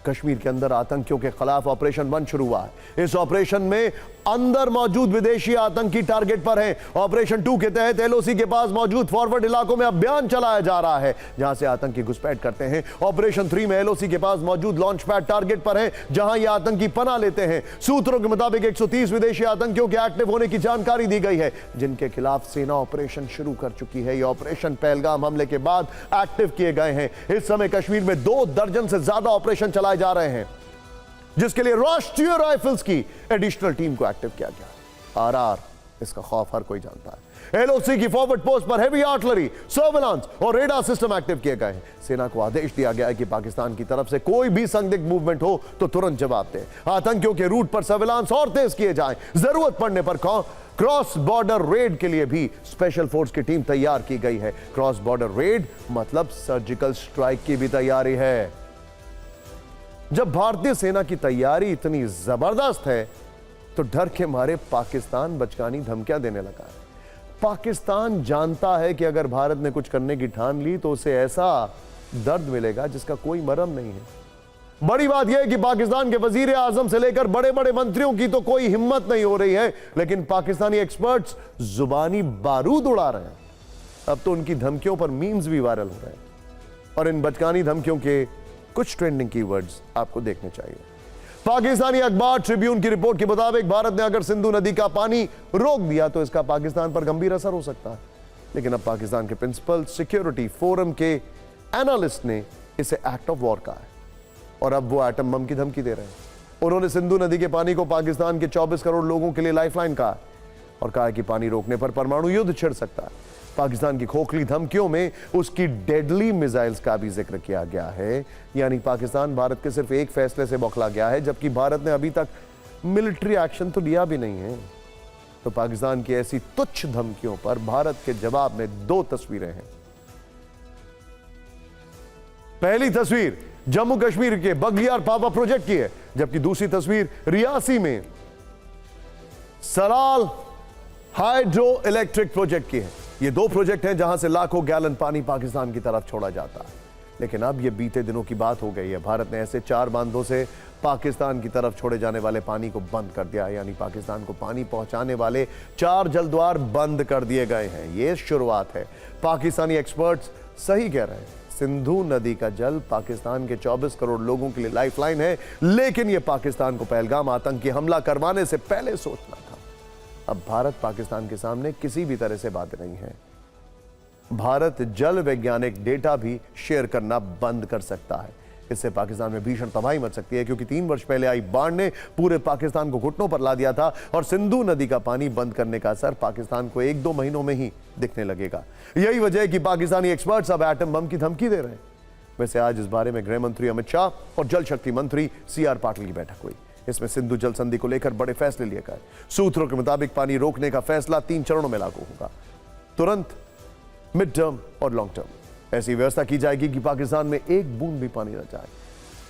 कश्मीर के अंदर आतंकियों के खिलाफ ऑपरेशन 1 शुरू हुआ है। इस ऑपरेशन में अंदर मौजूद विदेशी आतंकी टारगेट पर हैं। ऑपरेशन 2 के तहत एलओसी के पास मौजूद फॉरवर्ड इलाकों में अभियान चलाया जा रहा है, जहां से आतंकी घुसपैठ करते हैं। ऑपरेशन 3 में एलओसी के पास मौजूद लॉन्च पैड टारगेट पर हैं, जहां ये आतंकी पनाह लेते हैं। सूत्रों के मुताबिक 130 विदेशी आतंकियों के एक्टिव होने की जानकारी दी गई है, जिनके खिलाफ सेना ऑपरेशन शुरू कर चुकी है। ये ऑपरेशन पहलगाम हमले के बाद एक्टिव किए गए हैं। इस समय कश्मीर में 2 दर्जन से ज्यादा ऑपरेशन चलाए जा रहे हैं, जिसके लिए राष्ट्रीय राइफल्स की एडिशनल टीम को एक्टिव किया गया। आरआर, इसका खौफ हर कोई जानता है। एलओसी की फॉरवर्ड पोस्ट पर हेवी आर्टिलरी, सर्विलांस और रेडार सिस्टम एक्टिव किए गए हैं। सेना को आदेश दिया गया है कि पाकिस्तान की तरफ से कोई भी संदिग्ध मूवमेंट हो तो तुरंत जवाब दें। आतंकियों के रूट पर सर्विलांस और तेज किए जाएं। जरूरत पड़ने पर क्रॉस बॉर्डर रेड के लिए भी स्पेशल फोर्स की टीम तैयार की गई है। क्रॉस बॉर्डर रेड मतलब सर्जिकल स्ट्राइक की भी तैयारी है। जब भारतीय सेना की तैयारी इतनी जबरदस्त है तो डर के मारे पाकिस्तान बचकानी धमकियां देने लगा है। पाकिस्तान जानता है कि अगर भारत ने कुछ करने की ठान ली तो उसे ऐसा दर्द मिलेगा जिसका कोई मरहम नहीं है। बड़ी बात यह है कि पाकिस्तान के वजीर आजम से लेकर बड़े बड़े मंत्रियों की तो कोई हिम्मत नहीं हो रही है, लेकिन पाकिस्तानी एक्सपर्ट्स जुबानी बारूद उड़ा रहे हैं। अब तो उनकी धमकियों पर मीम्स भी वायरल हो रहे हैं, और इन बचकानी धमकियों के कुछ ट्रेंडिंग कीवर्ड्स आपको देखने चाहिए। पाकिस्तानी अखबार ट्रिब्यून की रिपोर्ट के मुताबिक भारत ने अगर सिंधु नदी का पानी रोक दिया तो इसका पाकिस्तान पर गंभीर असर हो सकता है। लेकिन अब पाकिस्तान के प्रिंसिपल सिक्योरिटी फोरम के एनालिस्ट ने इसे एक्ट ऑफ वॉर कहा है, और अब वो एटम बम की धमकी दे रहे हैं। उन्होंने सिंधु नदी के पानी को पाकिस्तान के 24 करोड़ लोगों के लिए लाइफलाइन कहा और कहा कि पानी रोकने पर परमाणु युद्ध छिड़ सकता है। पाकिस्तान की खोखली धमकियों में उसकी डेडली मिसाइल्स का भी जिक्र किया गया है। यानी पाकिस्तान भारत के सिर्फ एक फैसले से बौखला गया है, जबकि भारत ने अभी तक मिलिट्री एक्शन तो लिया भी नहीं है। तो पाकिस्तान की ऐसी तुच्छ धमकियों पर भारत के जवाब में 2 तस्वीरें हैं। पहली तस्वीर जम्मू कश्मीर के बगलियार पावर प्रोजेक्ट की है, जबकि दूसरी तस्वीर रियासी में सलाल हाइड्रो इलेक्ट्रिक प्रोजेक्ट की है। ये 2 प्रोजेक्ट हैं जहां से लाखों गैलन पानी पाकिस्तान की तरफ छोड़ा जाता है। लेकिन अब ये बीते दिनों की बात हो गई है। भारत ने ऐसे 4 बांधों से पाकिस्तान की तरफ छोड़े जाने वाले पानी को बंद कर दिया है। यानी पाकिस्तान को पानी पहुंचाने वाले 4 जलद्वार बंद कर दिए गए हैं। ये शुरुआत है। पाकिस्तानी एक्सपर्ट्स सही कह रहे हैं, सिंधु नदी का जल पाकिस्तान के 24 करोड़ लोगों के लिए लाइफलाइन है, लेकिन यह पाकिस्तान को पहलगाम आतंकी हमला करवाने से पहले सोचना था। अब भारत पाकिस्तान के सामने किसी भी तरह से बात नहीं है। भारत जल वैज्ञानिक डेटा भी शेयर करना बंद कर सकता है। इससे पाकिस्तान में भीषण तबाही मच सकती है, क्योंकि 3 वर्ष पहले आई बाढ़ ने पूरे पाकिस्तान को घुटनों पर ला दिया था, और सिंधु नदी का पानी बंद करने का असर पाकिस्तान को 1-2 महीनों में ही दिखने लगेगा। यही वजह है कि पाकिस्तानी एक्सपर्ट्स अब एटम बम की धमकी दे रहे हैं। वैसे आज इस बारे में गृह मंत्री अमित शाह और जल शक्ति मंत्री CR पाटिल की बैठक हुई। इसमें सिंधु जल संधि को लेकर बड़े फैसले लिए गए। सूत्रों के मुताबिक पानी रोकने का फैसला 3 चरणों में लागू होगा, तुरंत, मिड टर्म और लॉन्ग टर्म। ऐसी व्यवस्था की जाएगी कि पाकिस्तान में एक बूंद भी पानी न जाए।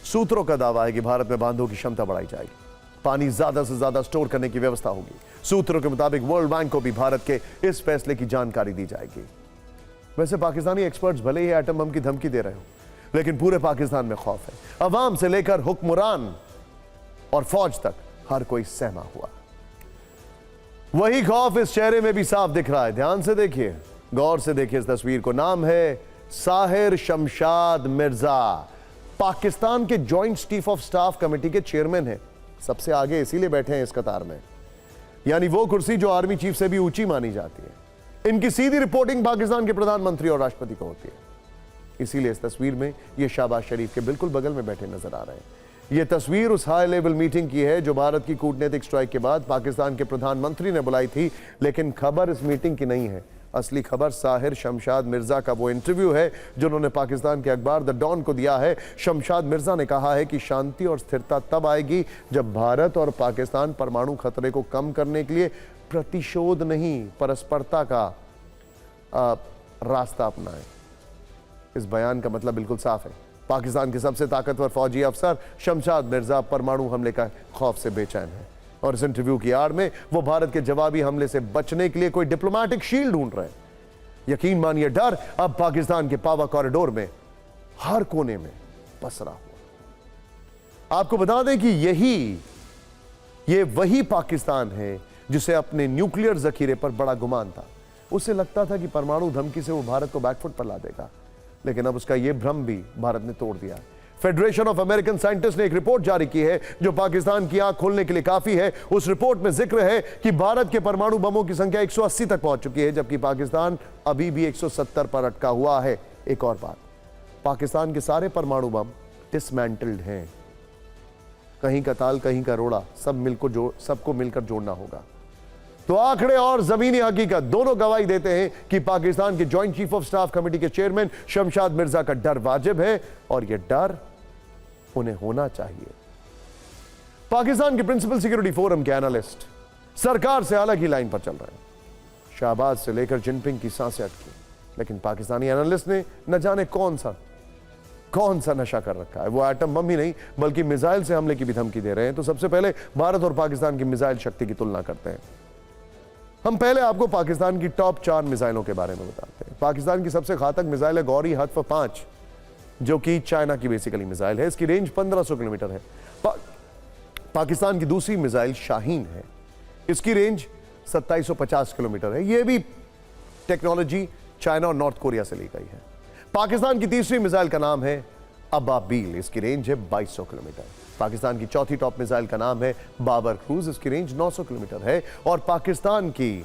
सूत्रों का दावा है कि भारत में बांधों की क्षमता बढ़ाई जाएगी, पानी ज्यादा से ज्यादा स्टोर करने की व्यवस्था होगी। सूत्रों के मुताबिक वर्ल्ड बैंक को भी भारत के इस फैसले की जानकारी दी जाएगी। वैसे पाकिस्तानी एक्सपर्ट्स भले ही एटम बम की धमकी दे रहे हो, लेकिन पूरे पाकिस्तान में खौफ है। अवाम से लेकर हुक्मरान और फौज तक हर कोई सहमा हुआ। वही खौफ इस चेहरे में भी साफ दिख रहा है। ध्यान से देखिए, गौर से देखिए इस तस्वीर को। नाम है साहिर शमशाद मिर्जा, पाकिस्तान के joint chief of staff committee के चेयरमैन हैं। सबसे आगे इसीलिए बैठे हैं इस कतार में, यानी वो कुर्सी जो आर्मी चीफ से भी ऊंची मानी जाती है। इनकी सीधी रिपोर्टिंग पाकिस्तान के प्रधानमंत्री और राष्ट्रपति को होती है। इसीलिए इस तस्वीर में ये शहबाज शरीफ के बिल्कुल बगल में बैठे नजर आ रहे हैं। यह तस्वीर उस हाई लेवल मीटिंग की है जो भारत की कूटनीतिक स्ट्राइक के बाद पाकिस्तान के प्रधानमंत्री ने बुलाई थी। लेकिन खबर इस मीटिंग की नहीं है। असली खबर साहिर शमशाद मिर्जा का वो इंटरव्यू है जो उन्होंने पाकिस्तान के अखबार द डॉन को दिया है। शमशाद मिर्जा ने कहा है कि शांति और स्थिरता तब आएगी जब भारत और पाकिस्तान परमाणु खतरे को कम करने के लिए प्रतिशोध नहीं, परस्परता का रास्ता अपनाएं। इस बयान का मतलब बिल्कुल साफ है। पाकिस्तान के सबसे ताकतवर फौजी अफसर शमशाद मिर्जा परमाणु हमले का खौफ से बेचैन है और इस इंटरव्यू की आड़ में वो भारत के जवाबी हमले से बचने के लिए कोई डिप्लोमेटिक शील्ड ढूंढ रहे हैं। यकीन मानिए, डर अब पाकिस्तान के पावर कॉरिडोर में हर कोने में पसरा हुआ। आपको बता दें कि ये वही पाकिस्तान है जिसे अपने न्यूक्लियर जखीरे पर बड़ा गुमान था। उसे लगता था कि परमाणु धमकी से वो भारत को बैकफुट पर ला देगा, लेकिन अब उसका यह भ्रम भी भारत ने तोड़ दिया। फेडरेशन ऑफ अमेरिकन साइंटिस्ट ने एक रिपोर्ट जारी की है जो पाकिस्तान की आंख खोलने के लिए काफी है। उस रिपोर्ट में जिक्र है कि भारत के परमाणु बमों की संख्या 180 तक पहुंच चुकी है, जबकि पाकिस्तान अभी भी 170 पर अटका हुआ है। एक और बात, पाकिस्तान के सारे परमाणु बम डिसमेंटल्ड हैं। कहीं का ताल कहीं का रोड़ा, सबको मिलकर जोड़ना होगा। तो आंकड़े और जमीनी हकीकत दोनों गवाही देते हैं कि पाकिस्तान के joint chief of staff committee के चेयरमैन शमशाद मिर्जा का डर वाजिब है और यह डर उन्हें होना चाहिए। पाकिस्तान के प्रिंसिपल सिक्योरिटी फोरम के एनालिस्ट सरकार से अलग ही लाइन पर चल रहे हैं। शाहबाज से लेकर जिनपिंग की सांसें अटकी, लेकिन पाकिस्तानी एनालिस्ट ने न जाने कौन सा नशा कर रखा है। वो एटम बम ही नहीं बल्कि मिसाइल से हमले की भी धमकी दे रहे हैं। तो सबसे पहले भारत और पाकिस्तान की मिसाइल शक्ति की तुलना करते हैं। हम पहले आपको पाकिस्तान की टॉप 4 मिसाइलों के बारे में बताते हैं। पाकिस्तान की सबसे घातक मिसाइल है गौरी हत्फ 5, जो कि चाइना की बेसिकली मिसाइल है। इसकी रेंज 1500 किलोमीटर है। पाकिस्तान की दूसरी मिसाइल शाहीन है, इसकी रेंज 2750 किलोमीटर है। यह भी टेक्नोलॉजी चाइना और नॉर्थ कोरिया से ली गई है। पाकिस्तान की तीसरी मिसाइल का नाम है अबाबील, इसकी रेंज है 2200 किलोमीटर। पाकिस्तान की चौथी टॉप मिसाइल का नाम है बाबर क्रूज, इसकी रेंज 900 किलोमीटर है। और पाकिस्तान की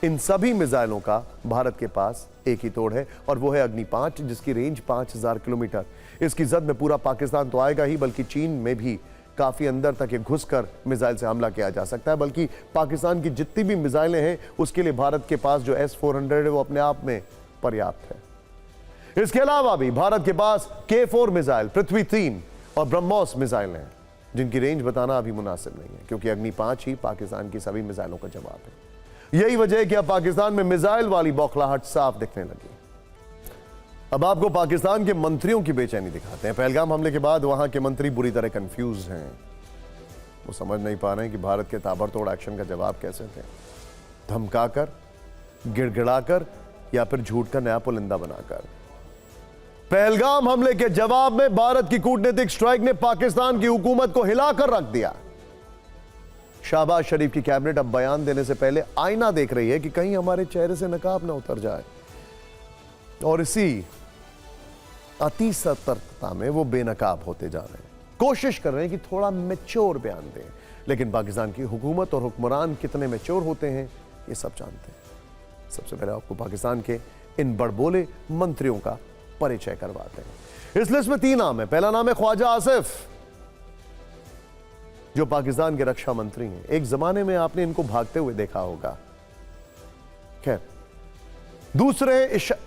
इन सभी मिसाइलों का भारत के पास एक ही तोड़ है और वो है अग्नि 5, जिसकी रेंज 5000 किलोमीटर। इसकी जद में पूरा पाकिस्तान तो आएगा ही, बल्कि चीन में भी काफी अंदर तक ये घुसकर मिसाइल से हमला किया जा सकता है। बल्कि पाकिस्तान की जितनी भी मिसाइलें हैं उसके लिए भारत के पास जो S-400 है वो अपने आप में पर्याप्त है। इसके अलावा भी भारत के पास K4 मिसाइल, पृथ्वी 3 और ब्रह्मोस मिसाइल हैं, जिनकी रेंज बताना अभी मुनासिब नहीं है, क्योंकि अग्नि 5 ही पाकिस्तान की सभी मिसाइलों का जवाब है। यही वजह है कि अब पाकिस्तान में मिसाइल वाली बौखलाहट साफ दिखने लगी। अब आपको पाकिस्तान के मंत्रियों की बेचैनी दिखाते हैं। पहलगाम हमले के बाद वहां के मंत्री बुरी तरह कंफ्यूज हैं। वो समझ नहीं पा रहे हैं कि भारत के ताबड़तोड़ एक्शन का जवाब कैसे दें, धमकाकर, गिड़गिड़ाकर या फिर झूठ का नया पुलिंदा बनाकर। पहलगाम हमले के जवाब में भारत की कूटनीतिक स्ट्राइक ने पाकिस्तान की हुकूमत को हिलाकर रख दिया। शहबाज शरीफ की कैबिनेट अब बयान देने से पहले आईना देख रही है कि कहीं हमारे चेहरे से नकाब ना उतर जाए, और इसी अति सतर्कता में वो बेनकाब होते जा रहे हैं। कोशिश कर रहे हैं कि थोड़ा मैच्योर बयान दें, लेकिन पाकिस्तान की हुकूमत और हुक्मरान कितने मैच्योर होते हैं ये सब जानते हैं। सबसे पहले आपको पाकिस्तान के इन बड़बोले मंत्रियों का परिचय करवाते हैं। इस लिस्ट में 3 नाम है। पहला नाम है ख्वाजा आसिफ, जो पाकिस्तान के रक्षा मंत्री हैं। एक जमाने में आपने इनको भागते हुए देखा होगा। खैर, दूसरे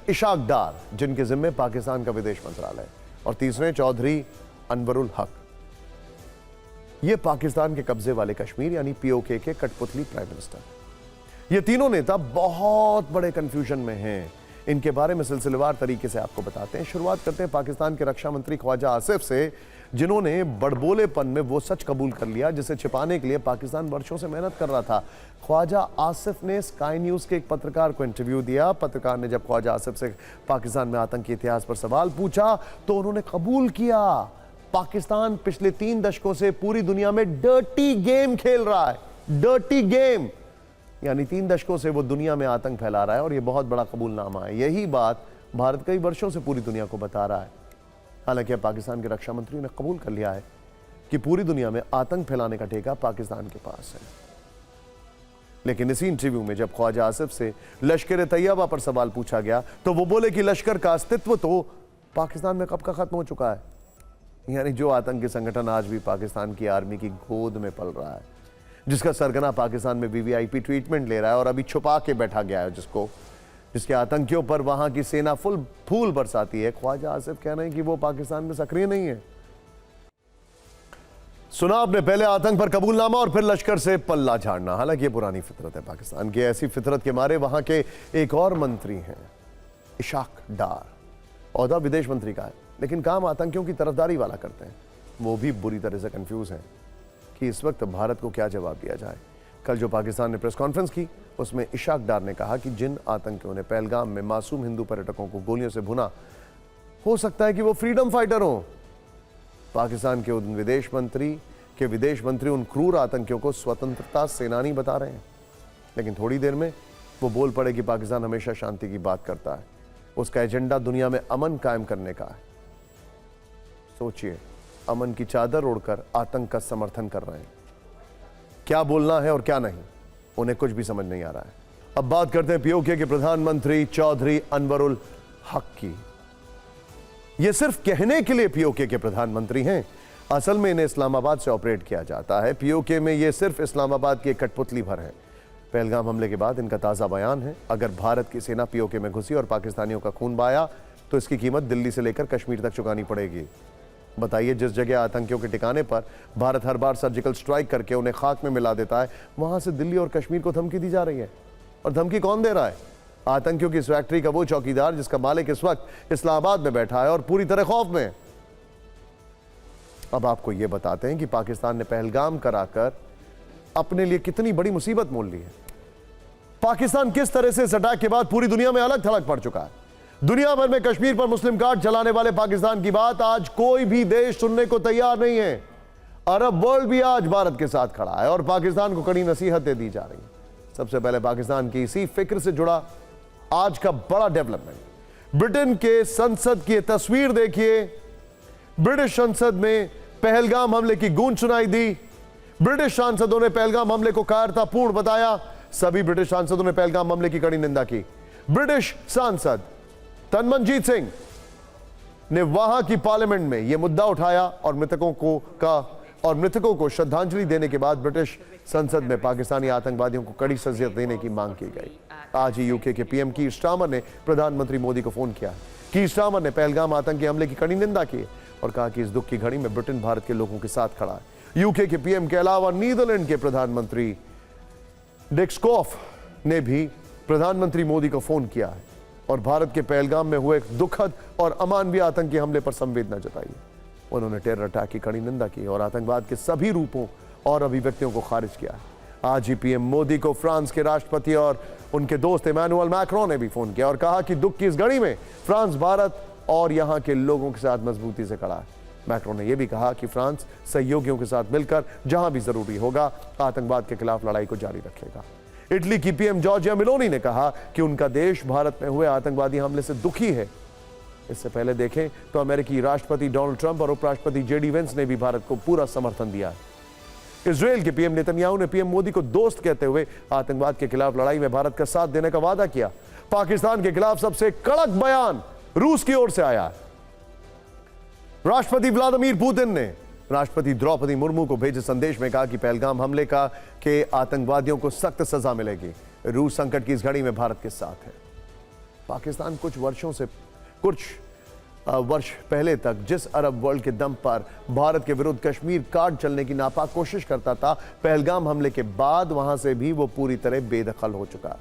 इशाक डार, जिनके जिम्मे पाकिस्तान का विदेश मंत्रालय, और तीसरे चौधरी अनवरुल हक। ये पाकिस्तान के कब्जे वाले कश्मीर यानी POK के कठपुतली प्राइम मिनिस्टर। ये तीनों नेता बहुत बड़े कंफ्यूजन में हैं। इनके बारे में सिलसिलेवार तरीके से आपको बताते हैं। शुरुआत करते हैं पाकिस्तान के रक्षा मंत्री ख्वाजा आसिफ से, जिन्होंने बड़बोलेपन में वो सच कबूल कर लिया जिसे छिपाने के लिए पाकिस्तान वर्षों से मेहनत कर रहा था। ख्वाजा आसिफ ने स्काई न्यूज के एक पत्रकार को इंटरव्यू दिया। पत्रकार ने जब ख्वाजा आसिफ से पाकिस्तान में आतंकी इतिहास पर सवाल पूछा तो उन्होंने कबूल किया पाकिस्तान पिछले 3 दशकों से पूरी दुनिया में डर्टी गेम खेल रहा है। डर्टी गेम यानी 3 दशकों से वो दुनिया में आतंक फैला रहा है और ये बहुत बड़ा कबूलनामा है। यही बात भारत कई वर्षों से पूरी दुनिया को बता रहा है। हालांकि अब पाकिस्तान के रक्षा मंत्री ने कबूल कर लिया है कि पूरी दुनिया में आतंक फैलाने का ठेका पाकिस्तान के पास है। लेकिन इसी इंटरव्यू में जब ख्वाजा आसिफ से लश्कर तैयबा पर सवाल पूछा गया तो वो बोले कि लश्कर का अस्तित्व तो पाकिस्तान में कब का खत्म हो चुका है। यानी जो आतंकी संगठन आज भी पाकिस्तान की आर्मी की गोद में पल रहा है, जिसका सरगना पाकिस्तान में वीवीआईपी ट्रीटमेंट ले रहा है और अभी छुपा के बैठा गया है, जिसके आतंकियों पर वहां की सेना फूल बरसाती है, ख्वाजा आसिफ कह रहे हैं कि वो पाकिस्तान में सक्रिय नहीं है। सुना आपने, पहले आतंक पर कबूलनामा और फिर लश्कर से पल्ला झाड़ना। हालांकि ये पुरानी फितरत है पाकिस्तान की। ऐसी फितरत के मारे वहां के एक और मंत्री हैं, इशाक डार। ओहदा विदेश मंत्री का है लेकिन काम आतंकियों की तरफदारी वाला करते हैं। वो भी बुरी तरह से कंफ्यूज हैं कि इस वक्त भारत को क्या जवाब दिया जाए। कल जो पाकिस्तान ने प्रेस कॉन्फ्रेंस की उसमें इशाक डार ने कहा कि जिन आतंकियों ने पहलगाम में मासूम हिंदू पर्यटकों को गोलियों से भुना, हो सकता है कि वो फ्रीडम फाइटर हों। पाकिस्तान के विदेश मंत्री उन क्रूर आतंकियों को स्वतंत्रता सेनानी बता रहे हैं। लेकिन थोड़ी देर में वो बोल पड़े कि पाकिस्तान हमेशा शांति की बात करता है, उसका एजेंडा दुनिया में अमन कायम करने का है। सोचिए, अमन की चादर ओढ़कर आतंक का समर्थन कर रहे हैं। क्या बोलना है और क्या नहीं, उन्हें कुछ भी समझ नहीं आ रहा है। अब बात करते हैं पीओके के प्रधानमंत्री चौधरी अनवरुल हक की। ये सिर्फ कहने के लिए पीओके के प्रधानमंत्री हैं, असल में इन्हें इस्लामाबाद से ऑपरेट किया जाता है। पीओके में ये सिर्फ इस्लामाबाद की एक कठपुतली भर है। पहलगाम हमले के बाद इनका ताज़ा बयान है, अगर भारत की सेना पीओके में घुसी और पाकिस्तानियों का खून बहाया तो इसकी कीमत दिल्ली से लेकर कश्मीर तक चुकानी पड़ेगी। बताइए, जिस जगह आतंकियों के ठिकाने पर भारत हर बार सर्जिकल स्ट्राइक करके उन्हें खाक में मिला देता है, वहां से दिल्ली और कश्मीर को धमकी दी जा रही है। और धमकी कौन दे रहा है? आतंकियों की इस फैक्ट्री का वो चौकीदार जिसका मालिक इस वक्त इस्लामाबाद में बैठा है और पूरी तरह खौफ में है। अब आपको यह बताते हैं कि पाकिस्तान ने पहलगाम कराकर अपने लिए कितनी बड़ी मुसीबत मोल ली है। पाकिस्तान किस तरह से इस अटैक के बाद पूरी दुनिया में अलग थलग पड़ चुका है। दुनिया भर में कश्मीर पर मुस्लिम कार्ड चलाने वाले पाकिस्तान की बात आज कोई भी देश सुनने को तैयार नहीं है। अरब वर्ल्ड भी आज भारत के साथ खड़ा है और पाकिस्तान को कड़ी नसीहतें दी जा रही हैं। सबसे पहले पाकिस्तान की इसी फिक्र से जुड़ा आज का बड़ा डेवलपमेंट, ब्रिटेन के संसद की तस्वीर देखिए। ब्रिटिश संसद में पहलगाम हमले की गूंज सुनाई दी। ब्रिटिश सांसदों ने पहलगाम हमले को कायरतापूर्ण बताया। सभी ब्रिटिश सांसदों ने पहलगाम हमले की कड़ी निंदा की। ब्रिटिश सांसद तनमनजीत सिंह ने वहां की पार्लियामेंट में यह मुद्दा उठाया और मृतकों को श्रद्धांजलि देने के बाद ब्रिटिश संसद में पाकिस्तानी आतंकवादियों को कड़ी सजा देने की मांग की गई। आज ही यूके के पीएम कीर स्टारमर ने प्रधानमंत्री मोदी को फोन किया। कीर स्टारमर ने पहलगाम आतंकी हमले की कड़ी निंदा की और कहा कि इस दुख की घड़ी में ब्रिटेन भारत के लोगों के साथ खड़ा है। यूके के पीएम के अलावा नीदरलैंड के प्रधानमंत्री डिक स्कॉफ ने भी प्रधानमंत्री मोदी को फोन किया है और भारत के पहलगाम में हुए दुखद और अमानवीय आतंकी हमले पर संवेदना जताई। उन्होंने टेरर अटैक की कड़ी निंदा की और आतंकवाद के सभी रूपों और अभिव्यक्तियों को खारिज किया है। आज ही पीएम मोदी को फ्रांस के राष्ट्रपति और उनके दोस्त इमैनुअल मैक्रोन ने भी फोन किया और कहा कि दुख की इस घड़ी में फ्रांस भारत और यहां के लोगों के साथ मजबूती से खड़ा है। मैक्रोन ने यह भी कहा कि फ्रांस सहयोगियों के साथ मिलकर जहां भी जरूरी होगा आतंकवाद के खिलाफ लड़ाई को जारी रखेगा। इटली की पीएम जॉर्जिया मेलोनी ने कहा कि उनका देश भारत में हुए आतंकवादी हमले से दुखी है। इससे पहले देखें तो अमेरिकी राष्ट्रपति डोनाल्ड ट्रंप और उपराष्ट्रपति जेडी वेंस ने भी भारत को पूरा समर्थन दिया है। इजरायल के पीएम नेतन्याहू ने पीएम मोदी को दोस्त कहते हुए आतंकवाद के खिलाफ लड़ाई में भारत का साथ देने का वादा किया। पाकिस्तान के खिलाफ सबसे कड़क बयान रूस की ओर से आया। राष्ट्रपति व्लादिमीर पुतिन ने राष्ट्रपति द्रौपदी मुर्मू को भेजे संदेश में कहा कि पहलगाम हमले के आतंकवादियों को सख्त सजा मिलेगी। रूस संकट की इस घड़ी में भारत के साथ है। पाकिस्तान कुछ वर्ष पहले तक जिस अरब वर्ल्ड के दम पर भारत के विरुद्ध कश्मीर कार्ड चलने की नापाक कोशिश करता था, पहलगाम हमले के बाद वहां से भी वो पूरी तरह बेदखल हो चुका है।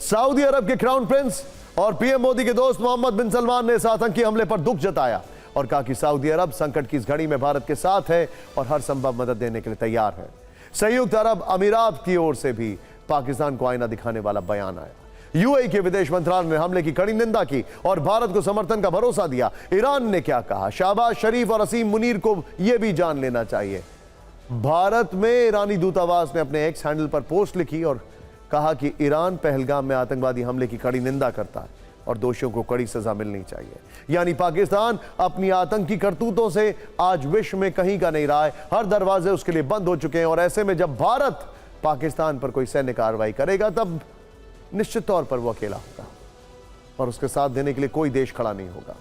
सऊदी अरब के क्राउन प्रिंस और पीएम मोदी के दोस्त मोहम्मद बिन सलमान ने इस आतंकी हमले पर दुख जताया और कहा कि सऊदी अरब संकट की इस घड़ी में भारत के साथ है और हर संभव मदद देने के लिए तैयार है। संयुक्त अरब अमीरात की ओर से भी पाकिस्तान को आईना दिखाने वाला बयान आया। यूएई के विदेश मंत्रालय ने हमले की कड़ी निंदा की और भारत को समर्थन का भरोसा दिया। ईरान ने क्या कहा, शहबाज शरीफ और असीम मुनीर को यह भी जान लेना चाहिए। भारत में ईरानी दूतावास ने अपने एक्स हैंडल पर पोस्ट लिखी और कहा कि ईरान पहलगाम में आतंकवादी हमले की कड़ी निंदा करता है और दोषियों को कड़ी सजा मिलनी चाहिए। यानी पाकिस्तान अपनी आतंकी करतूतों से आज विश्व में कहीं का नहीं रहा है, हर दरवाजे उसके लिए बंद हो चुके हैं। और ऐसे में जब भारत पाकिस्तान पर कोई सैन्य कार्रवाई करेगा तब निश्चित तौर पर वो अकेला होगा और उसके साथ देने के लिए कोई देश खड़ा नहीं होगा।